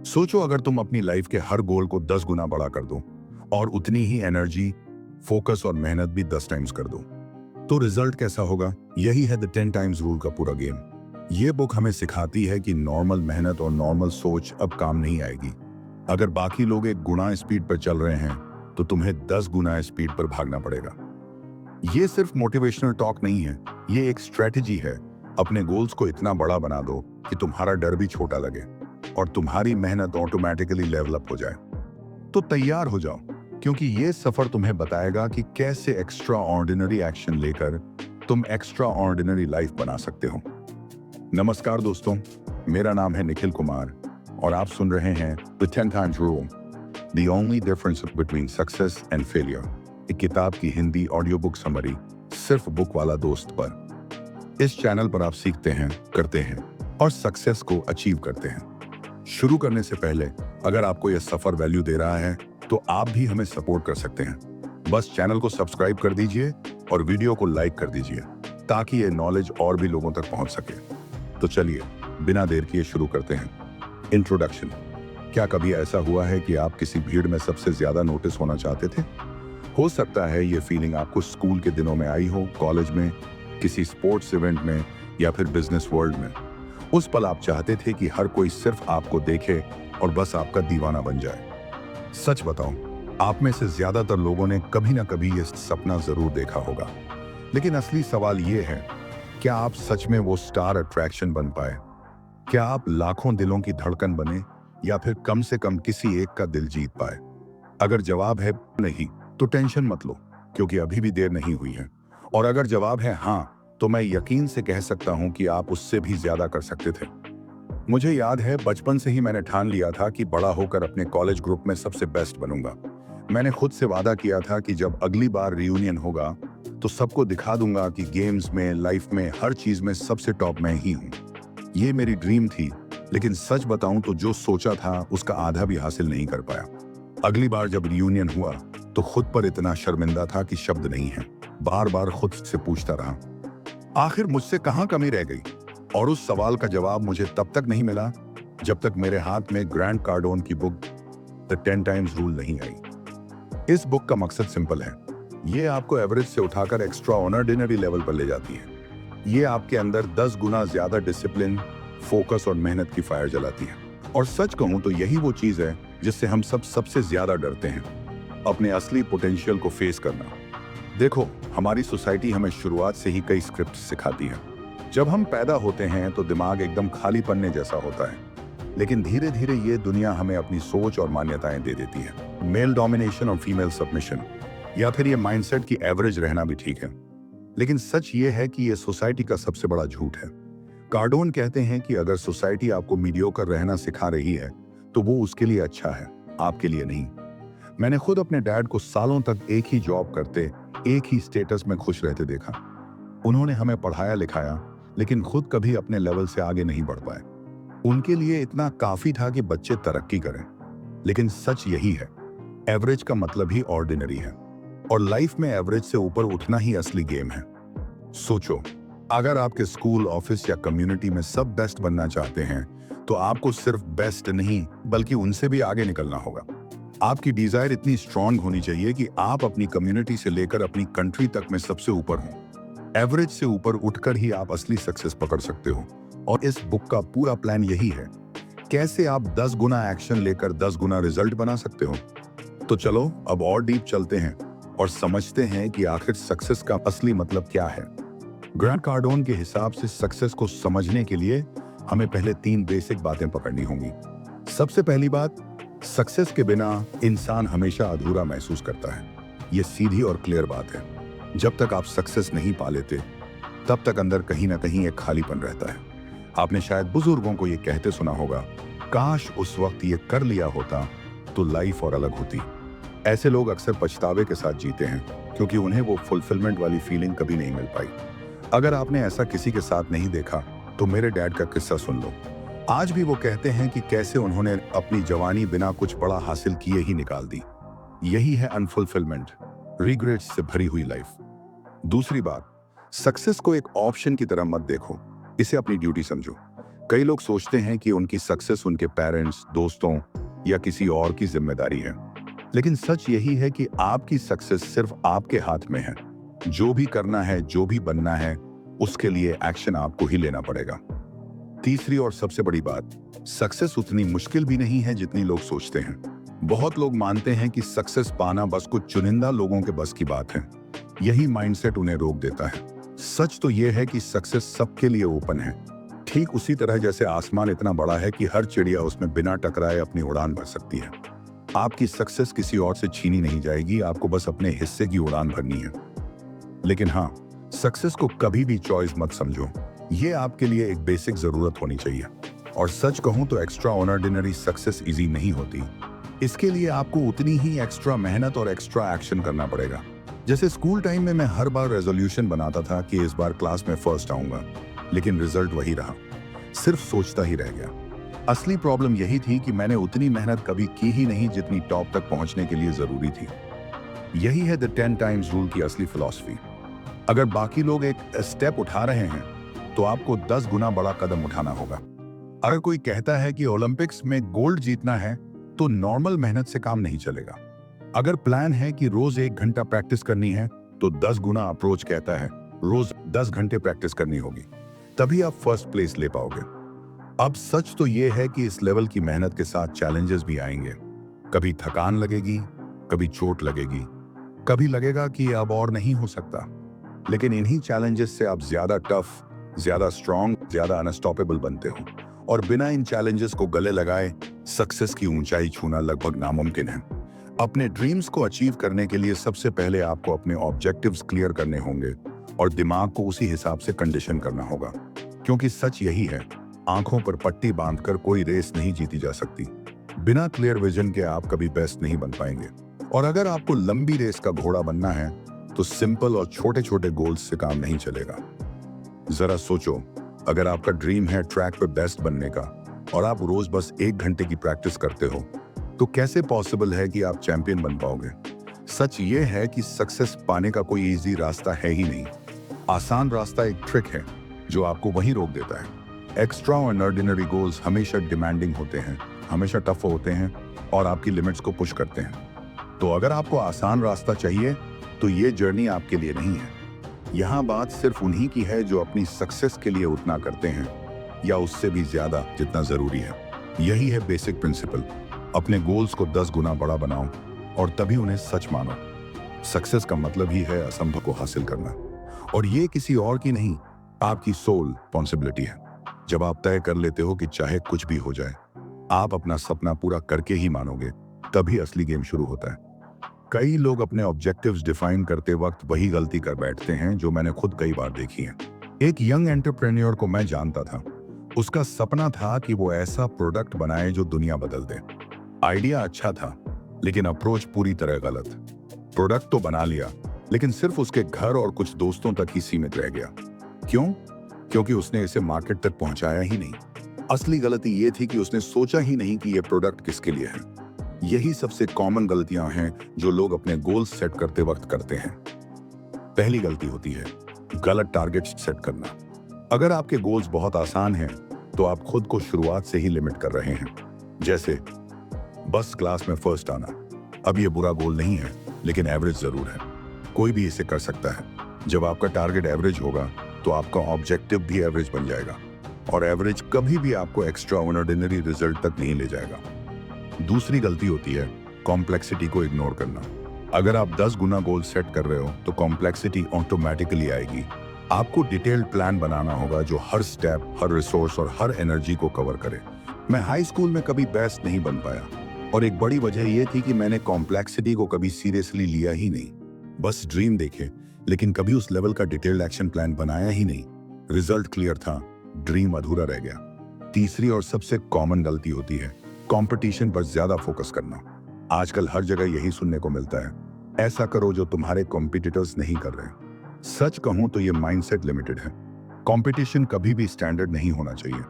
सोचो अगर तुम अपनी लाइफ के हर गोल को 10 गुना बड़ा कर दो और उतनी ही एनर्जी, फोकस और मेहनत भी 10 टाइम्स कर दो, तो रिजल्ट कैसा होगा? यही है द 10 टाइम्स रूल का पूरा गेम। ये बुक हमें सिखाती है कि नॉर्मल मेहनत और नॉर्मल सोच अब काम नहीं आएगी। अगर बाकी लोग 1 गुना स्पीड पर चल रहे हैं तो तुम्हें 10 गुना स्पीड पर भागना पड़ेगा। ये सिर्फ मोटिवेशनल टॉक नहीं है, ये एक स्ट्रेटेजी है। अपने गोल्स को इतना बड़ा बना दो कि तुम्हारा डर भी छोटा लगे और तुम्हारी मेहनत ऑटोमेटिकली डेवलप हो जाए। तो तैयार हो जाओ, क्योंकि ये सफर तुम्हें बताएगा कि कैसे एक्स्ट्रा ऑर्डिनरी एक्शन लेकर तुम एक्स्ट्रा ऑर्डिनरी लाइफ बना सकते हो। नमस्कार दोस्तों, मेरा नाम है निखिल कुमार और आप सुन रहे हैं the 10 times rule, the only difference between success and failure, एक किताब की हिंदी ऑडियो बुक समरी सिर्फ बुक वाला दोस्त पर। इस चैनल पर आप सीखते हैं, करते हैं और सक्सेस को अचीव करते हैं। शुरू करने से पहले अगर आपको यह सफर वैल्यू दे रहा है तो आप भी हमें सपोर्ट कर सकते हैं। बस चैनल को सब्सक्राइब कर दीजिए और वीडियो को लाइक कर दीजिए ताकि ये नॉलेज और भी लोगों तक पहुंच सके। तो चलिए बिना देर किए शुरू करते हैं। इंट्रोडक्शन। क्या कभी ऐसा हुआ है कि आप किसी भीड़ में सबसे ज्यादा नोटिस होना चाहते थे? हो सकता है ये फीलिंग आपको स्कूल के दिनों में आई हो, कॉलेज में, किसी स्पोर्ट्स इवेंट में या फिर बिजनेस वर्ल्ड में। उस पल आप चाहते थे कि हर कोई सिर्फ आपको देखे और बस आपका दीवाना बन जाए। सच बताऊं, आप में से ज्यादातर लोगों ने कभी ना कभी ये सपना जरूर देखा होगा। लेकिन असली सवाल ये है, क्या आप सच में वो स्टार अट्रैक्शन बन पाए? क्या आप लाखों दिलों की धड़कन बने या फिर कम से कम किसी एक का दिल जीत पाए? अगर जवाब है नहीं तो टेंशन मत लो, क्योंकि अभी भी देर नहीं हुई है। और अगर जवाब है हाँ, तो मैं यकीन से कह सकता हूं कि आप उससे भी ज्यादा कर सकते थे। मुझे याद है, बचपन से ही मैंने ठान लिया था कि बड़ा होकर अपने कॉलेज ग्रुप में सबसे बेस्ट बनूंगा। मैंने खुद से वादा किया था कि जब अगली बार रियूनियन होगा तो सबको दिखा दूंगा कि गेम्स में, लाइफ में, हर चीज में सबसे टॉप मैं ही हूँ। ये मेरी ड्रीम थी, लेकिन सच बताऊं तो जो सोचा था उसका आधा भी हासिल नहीं कर पाया। अगली बार जब रियूनियन हुआ तो खुद पर इतना शर्मिंदा था कि शब्द नहीं है। बार बार खुद से पूछता रहा, आखिर मुझसे कहाँ कमी रह गई? और उस सवाल का जवाब मुझे तब तक नहीं मिला जब तक मेरे हाथ में ग्रैंड कार्डोन की बुक द 10 टाइम्स रूल नहीं आई। इस बुक का मकसद सिंपल है। ये आपको एवरेज से उठाकर एक्स्ट्रा ऑर्डिनरी लेवल पर ले जाती है। ये आपके अंदर 10 गुना ज्यादा डिसिप्लिन, फोकस और मेहनत की फायर जलाती है। और सच कहूं तो यही वो चीज है जिससे हम सबसे ज्यादा डरते हैं, अपने असली पोटेंशियल को फेस करना। देखो, हमारी सोसाइटी हमें शुरुआत से ही कई स्क्रिप्ट सिखाती है। जब हम पैदा होते हैं तो दिमाग एकदम खाली पन्ने जैसा होता है, लेकिन धीरे धीरे ये दुनिया हमें अपनी सोच और मान्यताएं दे देती है। मेल डोमिनेशन और फीमेल सबमिशन, या फिर ये माइंडसेट की एवरेज रहना भी ठीक है। लेकिन सच ये है कि ये सोसाइटी का सबसे बड़ा झूठ है। कार्डोन कहते हैं कि अगर सोसाइटी आपको मीडियोकर रहना सिखा रही है तो वो उसके लिए अच्छा है, आपके लिए नहीं। मैंने खुद अपने डैड को सालों तक एक ही जॉब करते, एक ही स्टेटस में खुश रहते देखा। उन्होंने हमें पढ़ाया लिखाया, लेकिन खुद कभी अपने लेवल से आगे नहीं बढ़ पाए। उनके लिए इतना काफी था कि बच्चे तरक्की करें। लेकिन सच यही है, एवरेज का मतलब ही ऑर्डिनरी है, और लाइफ में एवरेज से ऊपर उठना ही असली गेम है। सोचो, अगर आपके स्कूल, ऑफिस या कम्युनिटी में सब बेस्ट बनना चाहते हैं तो आपको सिर्फ बेस्ट नहीं बल्कि उनसे भी आगे निकलना होगा। आपकी डिजायर इतनी स्ट्रांग होनी चाहिए कि आप अपनी कम्युनिटी से लेकर अपनी कंट्री तक में सबसे ऊपर हों। एवरेज से ऊपर उठकर ही आप असली सक्सेस पकड़ सकते हो। और इस बुक का पूरा प्लान यही है, कैसे आप 10 गुना एक्शन लेकर 10 गुना रिजल्ट बना सकते हो। तो चलो अब और डीप चलते हैं और समझते हैं कि आखिर सक्सेस का असली मतलब क्या है। ग्रैंड कार्डोन के हिसाब से सक्सेस को समझने के लिए हमें पहले 3 बेसिक बातें पकड़नी होंगी। सबसे पहली बात, सक्सेस के बिना इंसान हमेशा अधूरा महसूस करता है। यह सीधी और क्लियर बात है। जब तक आप सक्सेस नहीं पा लेते तब तक अंदर कहीं ना कहीं एक खालीपन रहता है। आपने शायद बुजुर्गों को यह कहते सुना होगा, काश उस वक्त ये कर लिया होता तो लाइफ और अलग होती। ऐसे लोग अक्सर पछतावे के साथ जीते हैं, क्योंकि उन्हें वो फुलफिलमेंट वाली फीलिंग कभी नहीं मिल पाई। अगर आपने ऐसा किसी के साथ नहीं देखा तो मेरे डैड का किस्सा सुन लो। आज भी वो कहते हैं कि कैसे उन्होंने अपनी जवानी बिना कुछ बड़ा हासिल किए ही निकाल दी। यही है अनफुलफिलमेंट, रिग्रेट्स से भरी हुई लाइफ। दूसरी बात, सक्सेस को एक ऑप्शन की तरह मत देखो, इसे अपनी ड्यूटी समझो। कई लोग सोचते हैं कि उनकी सक्सेस उनके पेरेंट्स, दोस्तों या किसी और की जिम्मेदारी है, लेकिन सच यही है कि आपकी सक्सेस सिर्फ आपके हाथ में है। जो भी करना है, जो भी बनना है, उसके लिए एक्शन आपको ही लेना पड़ेगा। तीसरी और सबसे बड़ी बात, सक्सेस उतनी मुश्किल भी नहीं है जितनी लोग सोचते हैं। बहुत लोग मानते हैं कि सक्सेस पाना बस कुछ चुनिंदा लोगों के बस की बात है। यही माइंडसेट उन्हें रोक देता है। सच तो यह है कि सक्सेस सबके लिए ओपन है, ठीक उसी तरह जैसे आसमान इतना बड़ा है कि हर चिड़िया उसमें बिना टकराए अपनी उड़ान भर सकती है। आपकी सक्सेस किसी और से छीनी नहीं जाएगी, आपको बस अपने हिस्से की उड़ान भरनी है। लेकिन हाँ, सक्सेस को कभी भी चॉइस मत समझो। ये आपके लिए एक बेसिक जरूरत होनी चाहिए। और सच कहूं तो एक्स्ट्रा ऑर्डिनरी सक्सेस इजी नहीं होती। इसके लिए आपको उतनी ही एक्स्ट्रा मेहनत और एक्स्ट्रा एक्शन करना पड़ेगा। जैसे स्कूल टाइम में मैं हर बार रेजोल्यूशन बनाता था कि इस बार क्लास में फर्स्ट आऊंगा, लेकिन रिजल्ट वही रहा, सिर्फ सोचता ही रह गया। असली प्रॉब्लम यही थी कि मैंने उतनी मेहनत कभी की ही नहीं जितनी टॉप तक पहुंचने के लिए जरूरी थी। यही है द 10 टाइम्स रूल की असली फिलॉसफी। अगर बाकी लोग एक स्टेप उठा रहे हैं तो आपको 10 गुना बड़ा कदम उठाना होगा। अगर कोई कहता है कि ओलंपिक्स में गोल्ड जीतना है तो नॉर्मल मेहनत से काम नहीं चलेगा। अगर प्लान है कि रोज 1 घंटा प्रैक्टिस करनी है तो 10 गुना अप्रोच कहता है रोज 10 घंटे प्रैक्टिस करनी होगी, तभी आप फर्स्ट प्लेस ले पाओगे। अब सच तो यह है कि इस लेवल की मेहनत के साथ चैलेंजेस भी आएंगे। कभी थकान लगेगी, कभी चोट लगेगी, कभी लगेगा कि अब और नहीं हो सकता। लेकिन इन्हीं चैलेंजेस से आप ज्यादा टफ, ज्यादा स्ट्रांग, ज्यादा अनस्टॉपेबल बनते हो। और बिना इन चैलेंजेस को गले लगाए सक्सेस की ऊंचाई छूना लगभग नामुमकिन है। अपने ड्रीम्स को अचीव करने के लिए सबसे पहले आपको अपने ऑब्जेक्टिव्स क्लियर करने होंगे और दिमाग को उसी हिसाब से कंडीशन करना होगा। क्योंकि सच यही है, आंखों पर पट्टी बांधकर कोई रेस नहीं जीती जा सकती। बिना क्लियर विजन के आप कभी बेस्ट नहीं बन पाएंगे। और अगर आपको लंबी रेस का घोड़ा बनना है तो सिंपल और छोटे छोटे गोल्स से काम नहीं चलेगा। जरा सोचो, अगर आपका ड्रीम है ट्रैक पे बेस्ट बनने का और आप रोज बस 1 घंटे की प्रैक्टिस करते हो, तो कैसे पॉसिबल है कि आप चैंपियन बन पाओगे? सच ये है कि सक्सेस पाने का कोई इजी रास्ता है ही नहीं। आसान रास्ता एक ट्रिक है जो आपको वहीं रोक देता है। एक्स्ट्रा ऑर्डिनरी गोल्स हमेशा डिमांडिंग होते हैं, हमेशा टफ होते हैं और आपकी लिमिट्स को पुश करते हैं। तो अगर आपको आसान रास्ता चाहिए तो ये जर्नी आपके लिए नहीं है। यहाँ बात सिर्फ उन्हीं की है जो अपनी सक्सेस के लिए उतना करते हैं या उससे भी ज्यादा जितना जरूरी है। यही है बेसिक प्रिंसिपल। अपने गोल्स को 10 गुना बड़ा बनाओ और तभी उन्हें सच मानो। सक्सेस का मतलब ही है असंभव को हासिल करना, और ये किसी और की नहीं, आपकी सोल रिस्पॉन्सिबिलिटी है। जब आप तय कर लेते हो कि चाहे कुछ भी हो जाए, आप अपना सपना पूरा करके ही मानोगे, तभी असली गेम शुरू होता है। कई लोग अपने ऑब्जेक्टिव्स डिफाइन करते वक्त वही गलती कर बैठते हैं जो मैंने खुद कई बार देखी है। एक यंग एंटरप्रेन्योर को मैं जानता था। उसका सपना था कि वो ऐसा प्रोडक्ट बनाए जो दुनिया बदल दे। आइडिया अच्छा था, लेकिन अप्रोच पूरी तरह गलत। प्रोडक्ट तो बना लिया, लेकिन सिर्फ उसके घर और कुछ दोस्तों तक ही सीमित रह गया। क्यों? क्योंकि उसने इसे मार्केट तक पहुंचाया ही नहीं। असली गलती ये थी कि उसने सोचा ही नहीं कि यह प्रोडक्ट किसके लिए है। यही सबसे कॉमन गलतियां हैं जो लोग अपने गोल्स सेट करते वक्त करते हैं। पहली गलती होती है गलत टारगेट सेट करना। अगर आपके गोल्स बहुत आसान हैं, तो आप खुद को शुरुआत से ही लिमिट कर रहे हैं। जैसे बस क्लास में फर्स्ट आना। अब ये बुरा गोल नहीं है, लेकिन एवरेज जरूर है। कोई भी इसे कर सकता है। जब आपका टारगेट एवरेज होगा तो आपका ऑब्जेक्टिव भी एवरेज बन जाएगा, और एवरेज कभी भी आपको एक्स्ट्रा ऑर्डिनरी रिजल्ट तक नहीं ले जाएगा। दूसरी गलती होती है कॉम्प्लेक्सिटी को इग्नोर करना। अगर आप 10 गुना गोल सेट कर रहे हो तो कॉम्प्लेक्सिटी ऑटोमेटिकली आएगी। आपको डिटेल्ड प्लान बनाना होगा जो हर स्टेप, हर रिसोर्स और हर एनर्जी को कवर करे। मैं हाई स्कूल में कभी बेस्ट नहीं बन पाया, और एक बड़ी वजह यह थी कि मैंने कॉम्प्लेक्सिटी को कभी सीरियसली लिया ही नहीं। बस ड्रीम देखे, लेकिन कभी उस लेवल का डिटेल्ड एक्शन प्लान बनाया ही नहीं। रिजल्ट क्लियर था, ड्रीम अधूरा रह गया। तीसरी और सबसे कॉमन गलती होती है कंपटीशन पर ज्यादा फोकस करना। आजकल हर जगह यही सुनने को मिलता है, ऐसा करो जो तुम्हारे कॉम्पिटिटर्स नहीं कर रहे। सच कहूं तो ये माइंडसेट लिमिटेड है। कंपटीशन कभी भी स्टैंडर्ड नहीं होना चाहिए।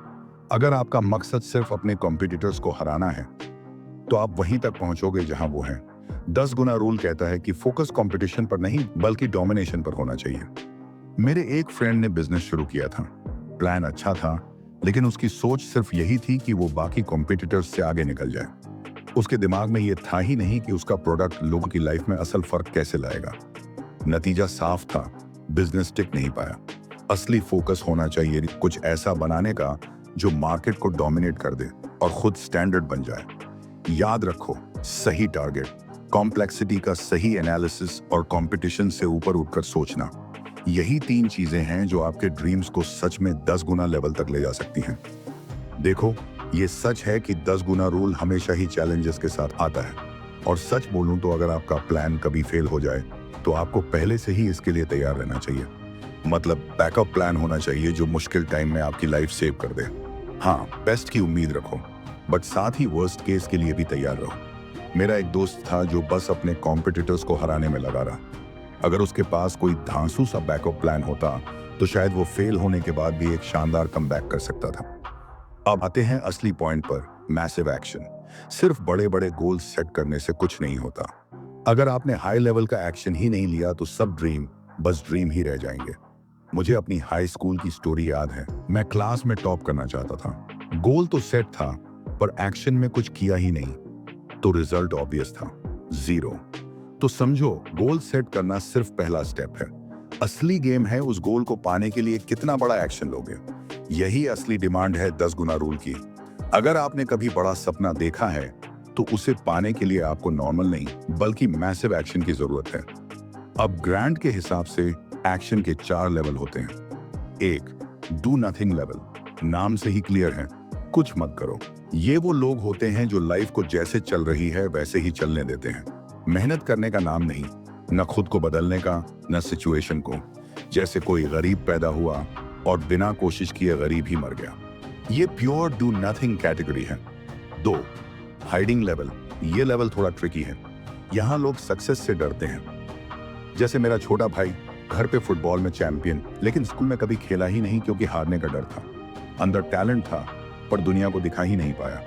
अगर आपका मकसद सिर्फ अपने कॉम्पिटिटर्स को हराना है, तो आप वहीं तक पहुंचोगे जहां वो हैं। 10 गुना रूल कहता है कि फोकस कंपटीशन पर नहीं, बल्कि डोमिनेशन पर होना चाहिए। मेरे एक फ्रेंड ने बिजनेस शुरू किया था। प्लान अच्छा था, लेकिन उसकी सोच सिर्फ यही थी कि वो बाकी कॉम्पिटिटर्स से आगे निकल जाए। उसके दिमाग में ये था ही नहीं कि उसका प्रोडक्ट लोगों की लाइफ में असल फर्क कैसे लाएगा। नतीजा साफ था, बिजनेस टिक नहीं पाया। असली फोकस होना चाहिए कुछ ऐसा बनाने का जो मार्केट को डोमिनेट कर दे और खुद स्टैंडर्ड बन जाए। याद रखो, सही टारगेट, कॉम्प्लेक्सिटी का सही एनालिसिस और कंपटीशन से ऊपर उठकर सोचना, यही 3 चीजें हैं जो आपके ड्रीम्स को सच में 10 गुना लेवल तक ले जा सकती हैं। देखो, ये सच है कि 10 गुना रूल हमेशा ही चैलेंजेस के साथ आता है। और सच बोलूं तो अगर आपका प्लान कभी फेल हो जाए तो आपको पहले से ही इसके लिए तैयार रहना चाहिए। मतलब बैकअप प्लान होना चाहिए जो मुश्किल टाइम में आपकी लाइफ सेव कर दे। हाँ, बेस्ट की उम्मीद रखो, बट साथ ही वर्स्ट केस के लिए भी तैयार रहो। मेरा एक दोस्त था जो बस अपने कॉम्पिटिटर्स को हराने में लगा रहा। अगर उसके पास कोई धांसू सा बैकअप प्लान होता तो शायद वो फेल होने के बाद भी एक शानदार कमबैक कर सकता था। अब आते हैं असली पॉइंट पर, मैसिव एक्शन। सिर्फ बड़े बड़े गोल्स सेट करने से कुछ नहीं होता। अगर आपने हाई लेवल का एक्शन ही नहीं लिया तो सब ड्रीम बस ड्रीम ही रह जाएंगे। मुझे अपनी हाई स्कूल की स्टोरी याद है। मैं क्लास में टॉप करना चाहता था। गोल तो सेट था, पर एक्शन में कुछ किया ही नहीं, तो रिजल्ट ऑब्वियस था, 0। तो समझो, गोल सेट करना सिर्फ पहला स्टेप है। असली गेम है उस गोल को पाने के लिए कितना बड़ा एक्शन लोगे। यही असली डिमांड है 10 गुना रूल की। अगर आपने कभी बड़ा सपना देखा है तो उसे पाने के लिए आपको नॉर्मल नहीं बल्कि मैसिव एक्शन की जरूरत है। अब ग्रैंड के हिसाब से एक्शन के 4 लेवल होते हैं। 1, डू नथिंग लेवल, नाम से ही क्लियर है, कुछ मत करो। ये वो लोग होते हैं जो लाइफ को जैसे चल रही है वैसे ही चलने देते हैं। मेहनत करने का नाम नहीं, न खुद को बदलने का, न सिचुएशन को। जैसे कोई गरीब पैदा हुआ और बिना कोशिश किए गरीब ही मर गया। ये प्योर डू नथिंग कैटेगरी है। 2, हाइडिंग लेवल। ये लेवल थोड़ा ट्रिकी है। यहाँ लोग सक्सेस से डरते हैं। जैसे मेरा छोटा भाई, घर पे फुटबॉल में चैंपियन, लेकिन स्कूल में कभी खेला ही नहीं क्योंकि हारने का डर था। अंदर टैलेंट था पर दुनिया को दिखा ही नहीं पाया।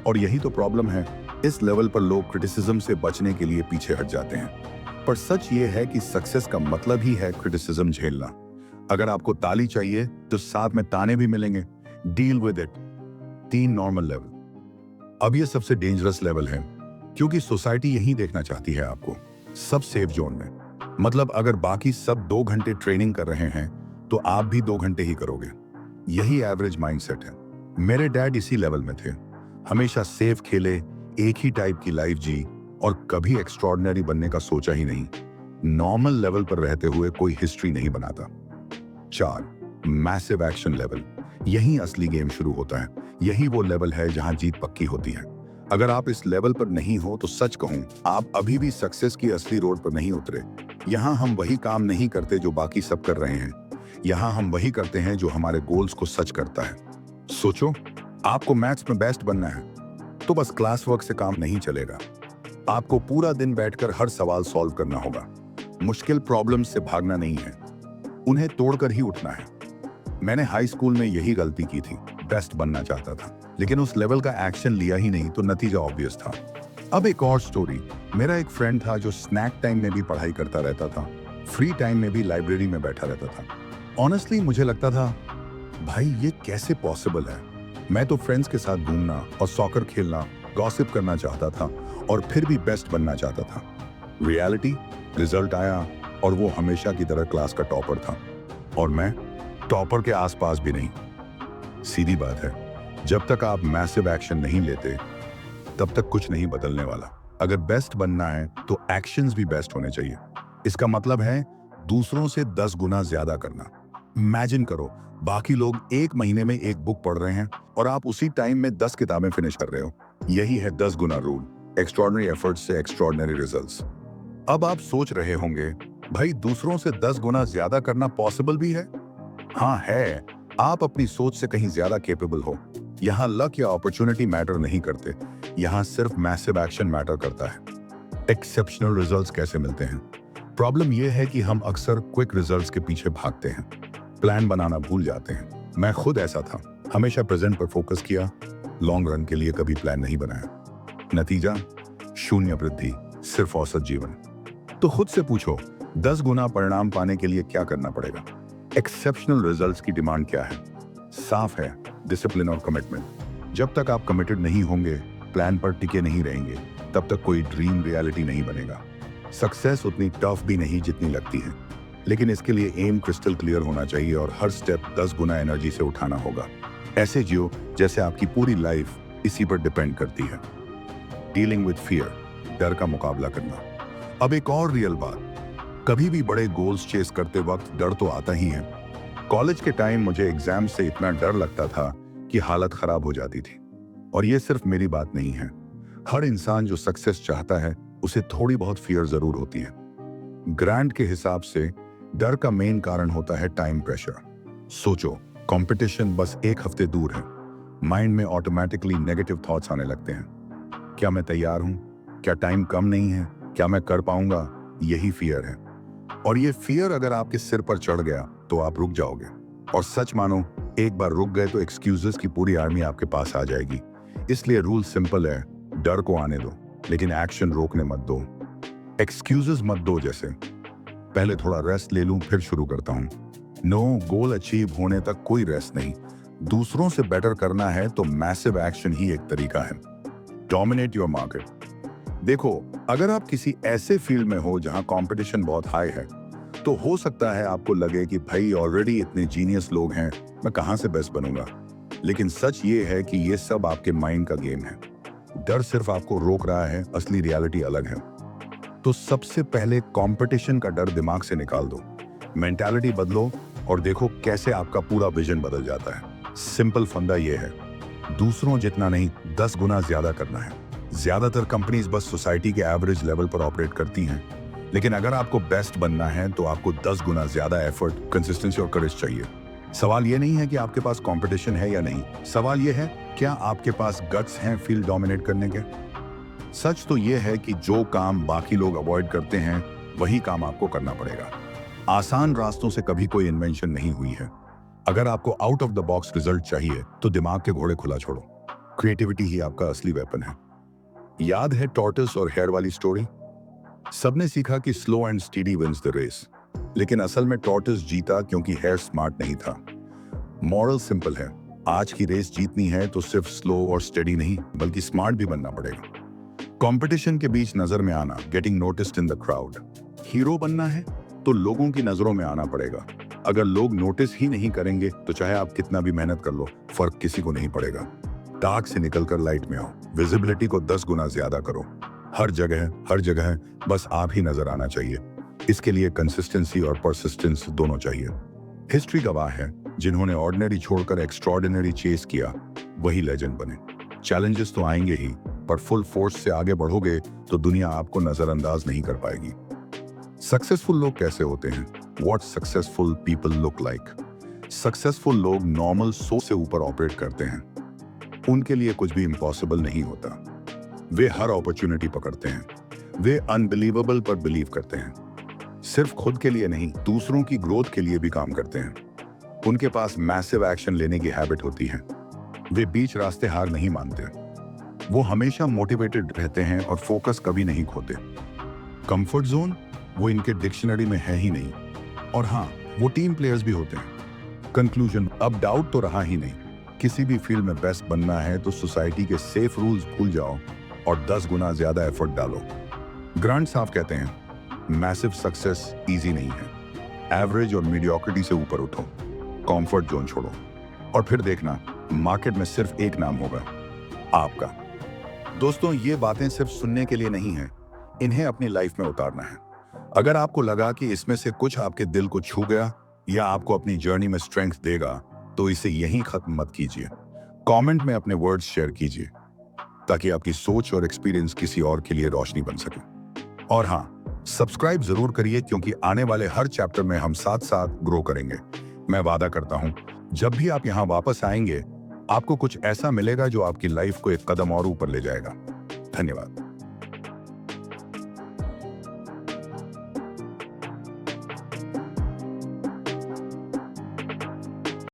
और यही तो प्रॉब्लम है, इस लेवल पर लोग क्रिटिसिज्म से बचने के लिए पीछे हट जाते हैं। पर सच ये है कि सक्सेस का मतलब ही है क्रिटिसिज्म झेलना। अगर आपको ताली चाहिए तो साथ में ताने भी मिलेंगे। Deal with it. 3, normal level. अब ये सबसे डेंजरस लेवल है क्योंकि सोसाइटी यही देखना चाहती है आपको, सब सेफ जोन में। मतलब अगर बाकी सब 2 घंटे ट्रेनिंग कर रहे हैं तो आप भी 2 घंटे ही करोगे। यही एवरेज माइंडसेट है। मेरे डैड इसी लेवल में थे। हमेशा सेफ खेले, एक ही टाइप की लाइफ जी और कभी एक्स्ट्रॉर्डिनरी बनने का सोचा ही नहीं। नॉर्मल लेवल पर रहते हुए कोई हिस्ट्री नहीं बनाता। 4, मैसिव एक्शन लेवल। यही असली गेम शुरू होता है। यही वो लेवल है जहां जीत पक्की होती है। अगर आप इस लेवल पर नहीं हो तो सच कहूं, आप अभी भी सक्सेस की असली रोड पर नहीं उतरे। यहाँ हम वही काम नहीं करते जो बाकी सब कर रहे हैं। यहाँ हम वही करते हैं जो हमारे गोल्स को सच करता है। सोचो, आपको मैथ्स में बेस्ट बनना है तो बस क्लास वर्क से काम नहीं चलेगा। आपको पूरा दिन बैठकर हर सवाल सॉल्व करना होगा। मुश्किल प्रॉब्लम से भागना नहीं है, उन्हें तोड़कर ही उठना है। मैंने हाई स्कूल में यही गलती की थी। बेस्ट बनना चाहता था लेकिन उस लेवल का एक्शन लिया ही नहीं तो नतीजा ऑब्वियस था। अब एक और स्टोरी। मेरा एक फ्रेंड था जो स्नैक टाइम में भी पढ़ाई करता रहता था, फ्री टाइम में भी लाइब्रेरी में बैठा रहता था। ऑनेस्टली मुझे लगता था, भाई ये कैसे पॉसिबल है। मैं तो फ्रेंड्स के साथ घूमना और सॉकर खेलना, गॉसिप करना चाहता था और फिर भी बेस्ट बनना चाहता था। रियलिटी, रिजल्ट आया और वो हमेशा की तरह क्लास का टॉपर था और मैं टॉपर के आसपास भी नहीं। सीधी बात है, जब तक आप मैसिव एक्शन नहीं लेते तब तक कुछ नहीं बदलने वाला। अगर बेस्ट बनना है तो एक्शंस भी बेस्ट होने चाहिए। इसका मतलब है दूसरों से 10 गुना ज्यादा करना। इमेजिन करो, बाकी लोग 1 महीने में 1 बुक पढ़ रहे हैं और आप उसी टाइम में 10 किताबें फिनिश कर रहे हो। यही है 10 गुना रूल। एक्स्ट्रॉर्डिनरी एफर्ट्स से एक्स्ट्रॉर्डिनरी रिजल्ट्स। अब आप सोच रहे होंगे, भाई दूसरों से 10 गुना ज्यादा करना पॉसिबल भी है? हाँ है। आप अपनी सोच से कहीं ज्यादा केपेबल हो। यहाँ लक या अपॉर्चुनिटी मैटर नहीं करते, यहाँ सिर्फ मैसिव एक्शन मैटर करता है। एक्सेप्शनल रिजल्ट्स कैसे मिलते हैं? प्रॉब्लम यह है कि हम अक्सर क्विक रिजल्ट्स के पीछे भागते हैं, प्लान बनाना भूल जाते हैं। मैं खुद ऐसा था, हमेशा प्रेजेंट पर फोकस किया, लॉन्ग रन के लिए कभी प्लान नहीं बनाया। नतीजा, 0 वृद्धि, सिर्फ औसत जीवन। तो खुद से पूछो, 10 गुना परिणाम पाने के लिए क्या करना पड़ेगा? एक्सेप्शनल रिजल्ट्स की डिमांड क्या है? साफ है, डिसिप्लिन और कमिटमेंट। जब तक आप कमिटेड नहीं होंगे, प्लान पर टिके नहीं रहेंगे, तब तक कोई ड्रीम रियलिटी नहीं बनेगा। सक्सेस उतनी टफ भी नहीं जितनी लगती है, लेकिन इसके लिए एम क्रिस्टल क्लियर होना चाहिए और हर स्टेप 10 गुना एनर्जी से उठाना होगा। ऐसे जियो जैसे आपकी पूरी लाइफ इसी पर डिपेंड करती है। डीलिंग विद फियर, डर का मुकाबला करना। अब एक और रियल बात, कभी भी बड़े गोल्स चेस करते वक्त डर तो आता ही है। कॉलेज के टाइम मुझे एग्जाम से इतना डर लगता था कि हालत खराब हो जाती थी। और ये सिर्फ मेरी बात नहीं है, हर इंसान जो सक्सेस चाहता है उसे थोड़ी बहुत फियर जरूर होती है। ग्रांट के हिसाब से डर का मेन कारण होता है टाइम प्रेशर। सोचो, कंपटीशन बस एक हफ्ते दूर है, माइंड में ऑटोमेटिकली नेगेटिव थॉट्स आने लगते हैं। क्या मैं तैयार हूं? क्या टाइम कम नहीं है? क्या मैं कर पाऊंगा? यही फियर है। और ये फियर अगर आपके सिर पर चढ़ गया तो आप रुक जाओगे। और सच मानो, एक बार रुक गए तो एक्सक्यूजेस की पूरी आर्मी आपके पास आ जाएगी। इसलिए रूल सिंपल है, डर को आने दो, लेकिन एक्शन रोकने मत दो। एक्सक्यूजेस मत दो, जैसे पहले थोड़ा रेस्ट ले लूं फिर शुरू करता हूं। नो, गोल अचीव होने तक कोई रेस्ट नहीं। दूसरों से बेटर करना है तो मैसिव एक्शन ही एक तरीका है। Dominate your market. देखो, अगर आप किसी ऐसे फील्ड में हो जहां कंपटीशन बहुत हाई है, तो हो सकता है आपको लगे कि भाई ऑलरेडी इतने जीनियस लोग हैं, मैं कहां से बेस्ट बनूंगा। लेकिन सच ये है कि ये सब आपके माइंड का गेम है। डर सिर्फ आपको रोक रहा है, असली रियलिटी अलग है। तो सबसे पहले कंपटीशन का डर दिमाग से निकाल दो, मेंटालिटी बदलो और देखो कैसे आपका पूरा विजन बदल जाता है। सिंपल फंडा ये है, दूसरों जितना नहीं 10 गुना ज्यादा करना है। ज्यादातर कंपनीज बस सोसाइटी के एवरेज लेवल पर ऑपरेट करती हैं, लेकिन अगर आपको बेस्ट बनना है तो आपको 10 गुना ज्यादा एफर्ट, कंसिस्टेंसी और करेज चाहिए। सवाल ये नहीं है कि आपके पास कंपटीशन है या नहीं, सवाल ये है क्या आपके पास गट्स हैं फील्ड डोमिनेट करने के। सच तो ये है कि जो काम बाकी लोग अवॉइड करते हैं वही काम आपको करना पड़ेगा। आसान रास्तों से कभी कोई इन्वेंशन नहीं हुई है। अगर आपको out of the box result चाहिए तो दिमाग के घोड़े खुला छोड़ो। क्रिएटिविटी ही आपका असली वेपन है। याद है टॉर्टस और हेयर वाली स्टोरी? सबने सीखा कि slow and steady wins the race, लेकिन असल में टॉर्टस जीता क्योंकि हेयर स्मार्ट नहीं था। मॉरल सिंपल है, आज की रेस जीतनी है तो सिर्फ स्लो और स्टेडी नहीं बल्कि स्मार्ट भी बनना पड़ेगा। कंपटीशन के बीच नजर में आना, getting noticed in the crowd. Hero बनना है तो लोगों की नजरों में आना पड़ेगा। अगर लोग नोटिस ही नहीं करेंगे तो चाहे आप कितना भी मेहनत कर लो, फर्क किसी को नहीं पड़ेगा। डार्क से निकलकर लाइट में आओ, विजिबिलिटी को 10 गुना ज्यादा करो। हर जगह बस आप ही नजर आना चाहिए। इसके लिए कंसिस्टेंसी और परसिस्टेंस दोनों चाहिए। हिस्ट्री गवाह है, जिन्होंने ऑर्डिनरी छोड़कर एक्स्ट्रॉर्डिनरी चेस किया वही लेजेंड बने। चैलेंजेस तो आएंगे ही, पर फुल फोर्स से आगे बढ़ोगे तो दुनिया आपको नजरअंदाज नहीं कर पाएगी। सक्सेसफुल लोग कैसे होते हैं? What successful people look like? Successful लोग नॉर्मल सोच से ऊपर ऑपरेट करते हैं। उनके लिए कुछ भी इम्पॉसिबल नहीं होता। वे हर अपॉर्चुनिटी पकड़ते हैं। वे अनबिलीवेबल पर बिलीव करते हैं। सिर्फ खुद के लिए नहीं, दूसरों की ग्रोथ के लिए भी काम करते हैं। उनके पास मैसिव एक्शन लेने की हैबिट होती है। वे बीच रास्ते हार नहीं मानते। वो हमेशा मोटिवेटेड रहते हैं और फोकस कभी नहीं खोते। कंफर्ट जोन वो इनके डिक्शनरी में है ही नहीं। और हाँ, वो टीम प्लेयर्स भी होते हैं। कंक्लूजन, अब डाउट तो रहा ही नहीं। किसी भी फील्ड में बेस्ट बनना है तो सोसाइटी के सेफ रूल्स भूल जाओ और 10 गुना ज्यादा एफर्ट डालो। ग्रांट साफ कहते हैं, मैसिव सक्सेस इजी नहीं है। एवरेज और मीडियोक्रिटी से ऊपर उठो, कंफर्ट जोन छोड़ो और फिर देखना मार्केट में सिर्फ एक नाम होगा, आपका। दोस्तों, ये बातें सिर्फ सुनने के लिए नहीं है, इन्हें अपनी लाइफ में उतारना है। अगर आपको लगा कि इसमें से कुछ आपके दिल को छू गया या आपको अपनी जर्नी में स्ट्रेंथ देगा, तो इसे यहीं खत्म मत कीजिए। कमेंट में अपने वर्ड्स शेयर कीजिए ताकि आपकी सोच और एक्सपीरियंस किसी और के लिए रोशनी बन सके। और हाँ, सब्सक्राइब जरूर करिए क्योंकि आने वाले हर चैप्टर में हम साथ साथ ग्रो करेंगे। मैं वादा करता हूं, जब भी आप यहाँ वापस आएंगे आपको कुछ ऐसा मिलेगा जो आपकी लाइफ को एक कदम और ऊपर ले जाएगा। धन्यवाद।